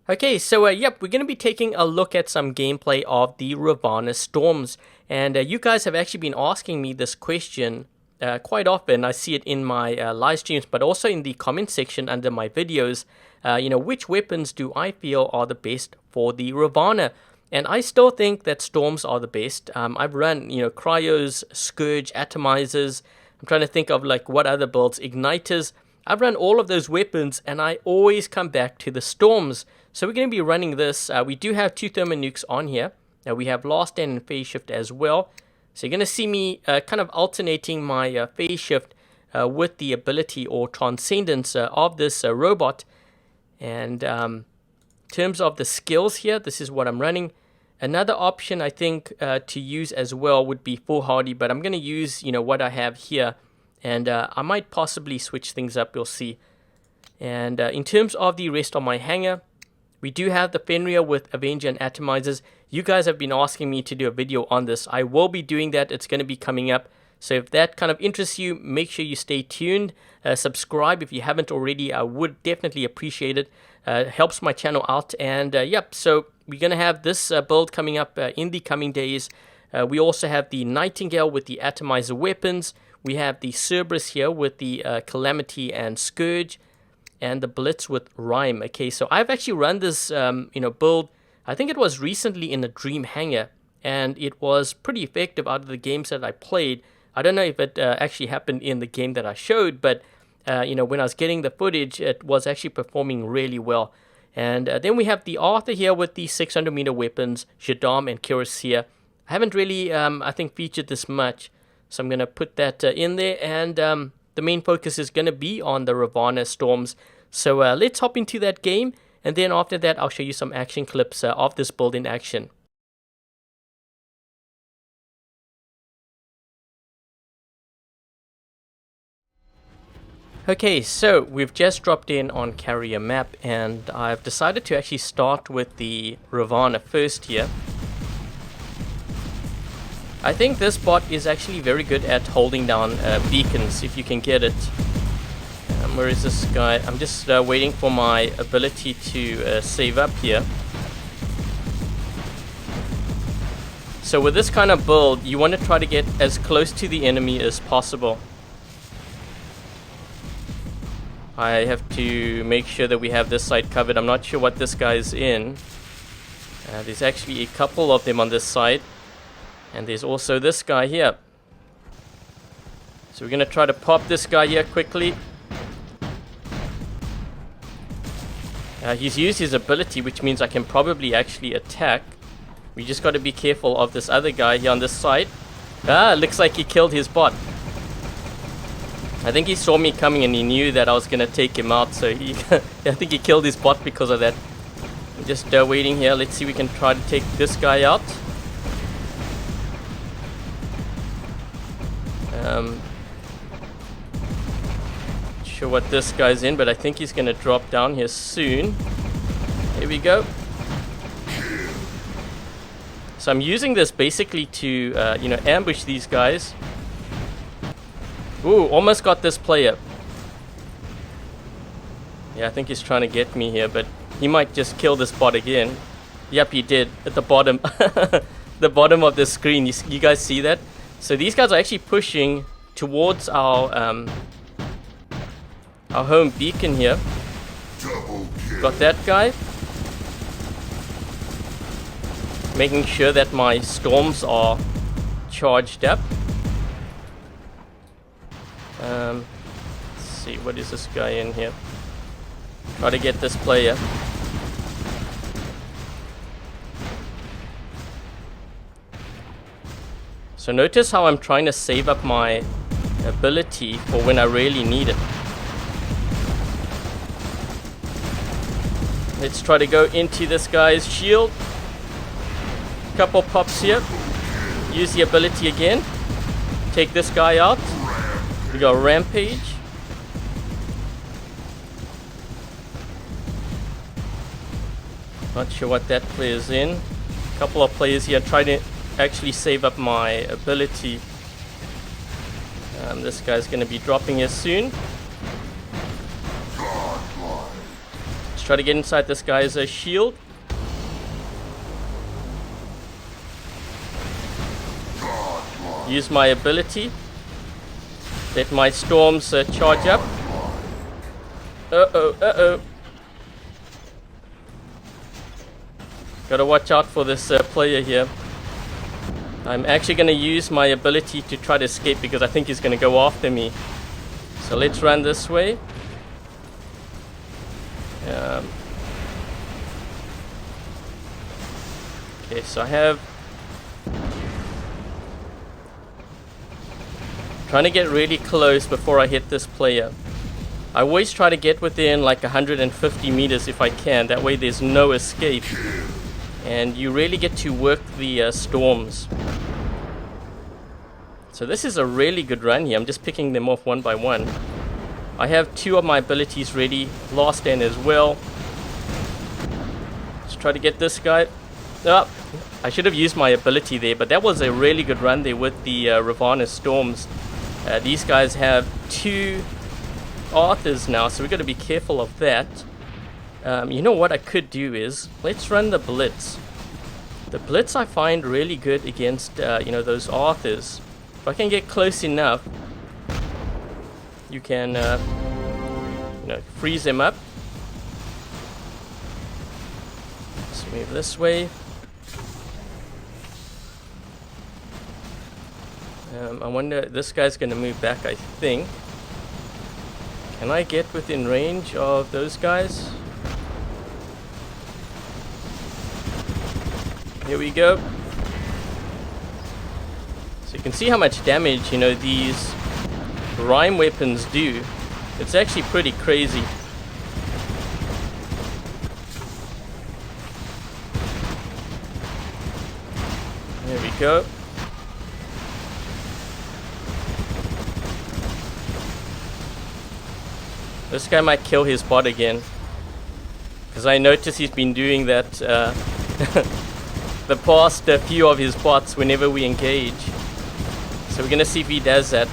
Okay, so yep, we're going to be taking a look at some gameplay of the Ravana Storms. And you guys have actually been asking me this question quite often. I see it in my live streams, but also in the comment section under my videos. Which weapons do I feel are the best for the Ravana? And I still think that Storms are the best. I've run, Cryos, Scourge, Atomizers. I'm trying to think of like what other builds, Igniters. I've run all of those weapons and I always come back to the Storms. So we're going to be running this. We do have two Thermonukes on here. We have Last Stand and Phase Shift as well. So you're going to see me kind of alternating my Phase Shift with the ability or transcendence of this robot. And in terms of the skills here, this is what I'm running. Another option I think to use as well would be Foolhardy, but I'm going to use what I have here. And I might possibly switch things up, you'll see. And in terms of the rest of my hanger, we do have the Fenrir with Avenger and Atomizers. You guys have been asking me to do a video on this. I will be doing that. It's going to be coming up. So if that kind of interests you, make sure you stay tuned. Subscribe if you haven't already. I would definitely appreciate it. Helps my channel out. And yep, so we're going to have this build coming up in the coming days. We also have the Nightingale with the Atomizer weapons. We have the Cerberus here with the Calamity and Scourge. And the Blitz with Rhyme. Okay, so I've actually run this, build. I think it was recently in a Dream Hanger, and it was pretty effective out of the games that I played. I don't know if it actually happened in the game that I showed, but when I was getting the footage, it was actually performing really well. And then we have the Arthur here with the 600-meter weapons, Jadam and Kiris here. I haven't really, I think, featured this much, so I'm going to put that in there, and the main focus is going to be on the Ravana Storms. So let's hop into that game. And then after that, I'll show you some action clips of this build in action. Okay, so we've just dropped in on Carrier Map. And I've decided to actually start with the Ravana first here. I think this bot is actually very good at holding down beacons, if you can get it. Where is this guy? I'm just waiting for my ability to save up here. So with this kind of build, you want to try to get as close to the enemy as possible. I have to make sure that we have this side covered. I'm not sure what this guy's in. There's actually a couple of them on this side. And there's also this guy here. So we're going to try to pop this guy here quickly. He's used his ability, which means I can probably actually attack. We just got to be careful of this other guy here on this side. Looks like he killed his bot. I think he saw me coming and he knew that I was going to take him out. So I think he killed his bot because of that. I'm just waiting here. Let's see if we can try to take this guy out. Sure what this guy's in, but I think he's gonna drop down here soon. Here we go. So I'm using this basically to ambush these guys. Ooh, almost got this player. Yeah, I think he's trying to get me here, but he might just kill this bot again. Yep, he did at the bottom. The bottom of the screen. You guys see that? So these guys are actually pushing towards our home beacon here. Got that guy. Making sure that my storms are charged up. Let's see, what is this guy in here? Try to get this player. So notice how I'm trying to save up my ability for when I really need it. Let's try to go into this guy's shield. Couple pops here. Use the ability again. Take this guy out. We got Rampage. Not sure what that player's in. Couple of players here trying to actually save up my ability. This guy's going to be dropping here soon. Let's try to get inside this guy's shield. Use my ability. Let my storms charge up. Uh-oh. Gotta watch out for this player here. I'm actually gonna use my ability to try to escape because I think he's gonna go after me. So let's run this way. Okay, so I have... trying to get really close before I hit this player. I always try to get within like 150 meters if I can. That way there's no escape. And you really get to work the storms. So this is a really good run here. I'm just picking them off one by one. I have 2 of my abilities ready. Last stand as well. Let's try to get this guy. Oh, I should have used my ability there, but that was a really good run there with the Ravana storms. These guys have 2 Arthurs now, so we've got to be careful of that. You know what I could do is, let's run the Blitz. The Blitz I find really good against, you know, those Arthurs. If I can get close enough, you can, you know, freeze them up. Let's move this way. I wonder, this guy's going to move back, I think. Can I get within range of those guys? Here we go. So you can see how much damage, you know, these rhyme weapons do. It's actually pretty crazy. There we go. This guy might kill his bot again, because I noticed he's been doing that the past few of his bots whenever we engage. So we're gonna see if he does that.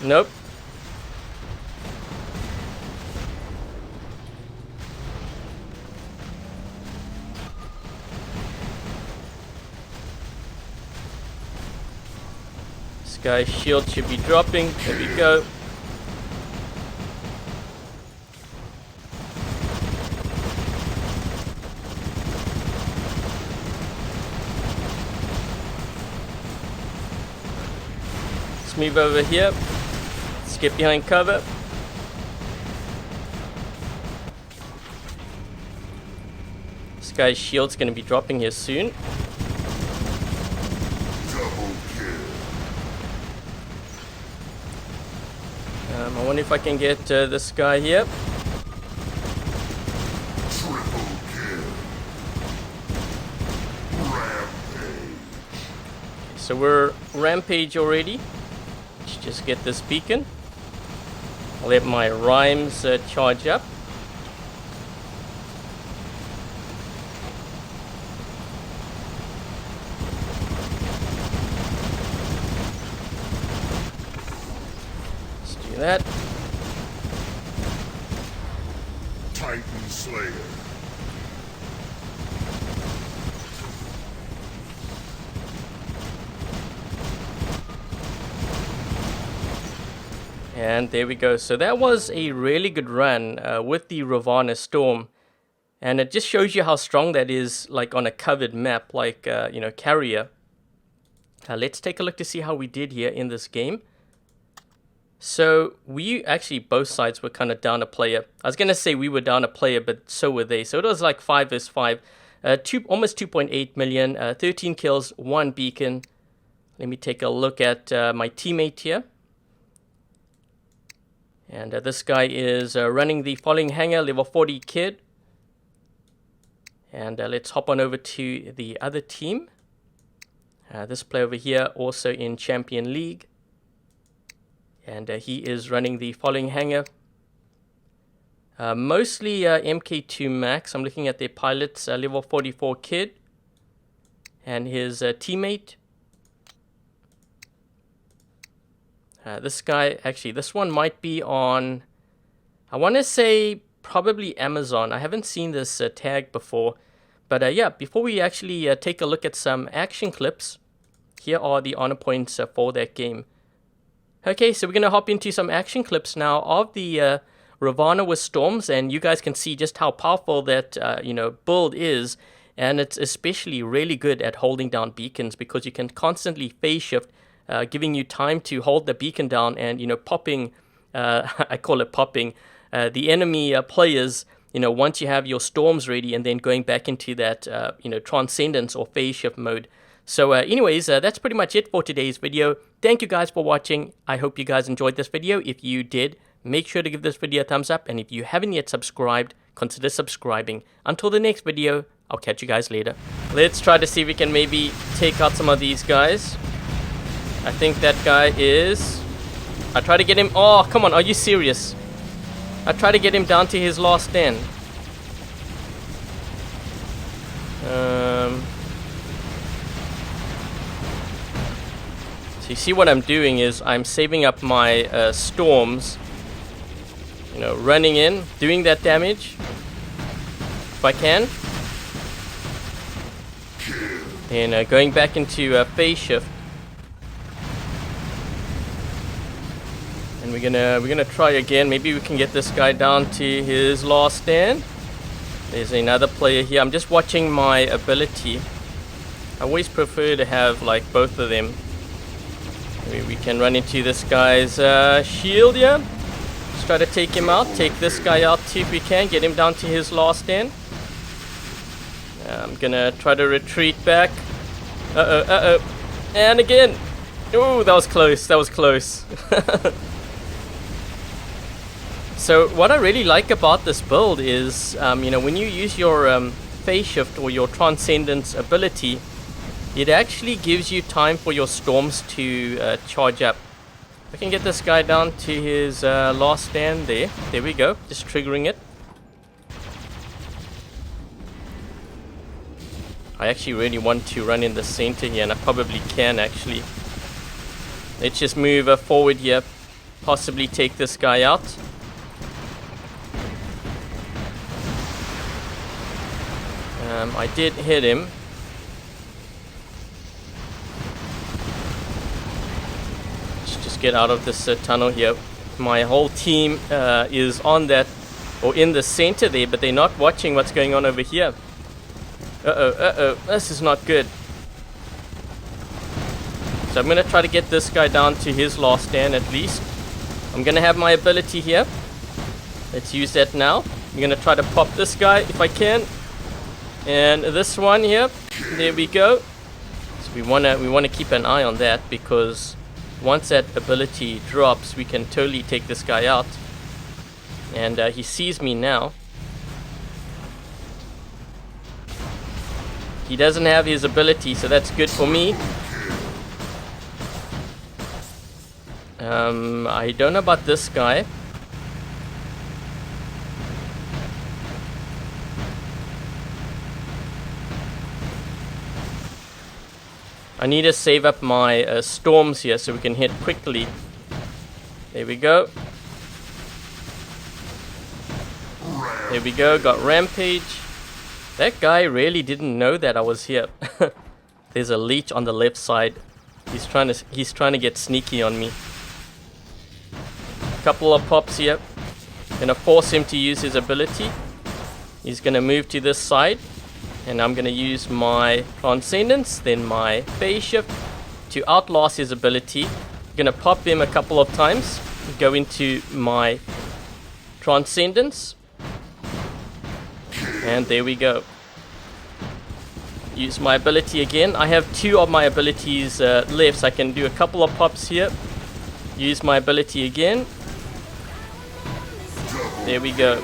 Nope. This guy's shield should be dropping. There we go. Move over here. Let's get behind cover. This guy's shield's going to be dropping here soon. I wonder if I can get this guy here. So we're rampage already. Just get this beacon. I'll let my rhymes charge up. Let's do that. Titan Slayer. And there we go. So that was a really good run with the Ravana Storm. And it just shows you how strong that is, like on a covered map, like, you know, Carrier. Let's take a look to see how we did here in this game. So we actually, both sides were kind of down a player. I was going to say we were down a player, but so were they. So it was like 5 vs 5. Almost 2.8 million, 13 kills, 1 beacon. Let me take a look at my teammate here. And this guy is running the following hangar, level 40 kid. And let's hop on over to the other team. This player over here also in Champion League. And he is running the following hangar. Mostly MK2 max. I'm looking at their pilots, level 44 kid. And his teammate. This guy, actually, this one might be on, I want to say probably Amazon. I haven't seen this tag before. But yeah, before we actually take a look at some action clips, here are the honor points for that game. Okay, so we're going to hop into some action clips now of the Ravana with Storms, and you guys can see just how powerful that build is, and it's especially really good at holding down beacons because you can constantly phase shift, giving you time to hold the beacon down and popping, I call it popping, the enemy players, once you have your storms ready, and then going back into that transcendence or phase shift mode. So anyways, that's pretty much it for today's video. Thank you guys for watching. I hope you guys enjoyed this video. If you did, make sure to give this video a thumbs up. And if you haven't yet subscribed, consider subscribing. Until the next video, I'll catch you guys later. Let's try to see if we can maybe take out some of these guys. I think that guy is... I try to get him... Oh, come on. Are you serious? I try to get him down to his last stand. So you see what I'm doing is I'm saving up my storms, running in, doing that damage if I can, and going back into phase shift. And we're gonna try again. Maybe we can get this guy down to his last stand. There's another player here. I'm just watching my ability. I always prefer to have like both of them. Maybe we can run into this guy's shield here. Let's try to take him out. Take this guy out too if we can. Get him down to his last stand. I'm gonna try to retreat back. And again. Oh, that was close. That was close. So what I really like about this build is, when you use your phase shift or your transcendence ability, it actually gives you time for your storms to charge up. I can get this guy down to his last stand there. There we go. Just triggering it. I actually really want to run in the center here, and I probably can actually. Let's just move forward here. Possibly take this guy out. I did hit him. Just get out of this tunnel here. My whole team is on that, or in the center there, but they're not watching what's going on over here. This is not good. So I'm going to try to get this guy down to his last stand at least. I'm going to have my ability here. Let's use that now. I'm going to try to pop this guy if I can. And this one here. There we go. So we want to keep an eye on that, because once that ability drops, we can totally take this guy out. And he sees me now. He doesn't have his ability, so that's good for me. I don't know about this guy. I need to save up my storms here so we can hit quickly. There we go. There we go, got rampage. That guy really didn't know that I was here. There's a leech on the left side. He's trying to get sneaky on me. Couple of pops here. Gonna force him to use his ability. He's gonna move to this side. And I'm going to use my Transcendence, then my Phase Shift to outlast his ability. I'm going to pop him a couple of times. Go into my Transcendence. And there we go. Use my ability again. I have 2 of my abilities left, so I can do a couple of pops here. Use my ability again. There we go.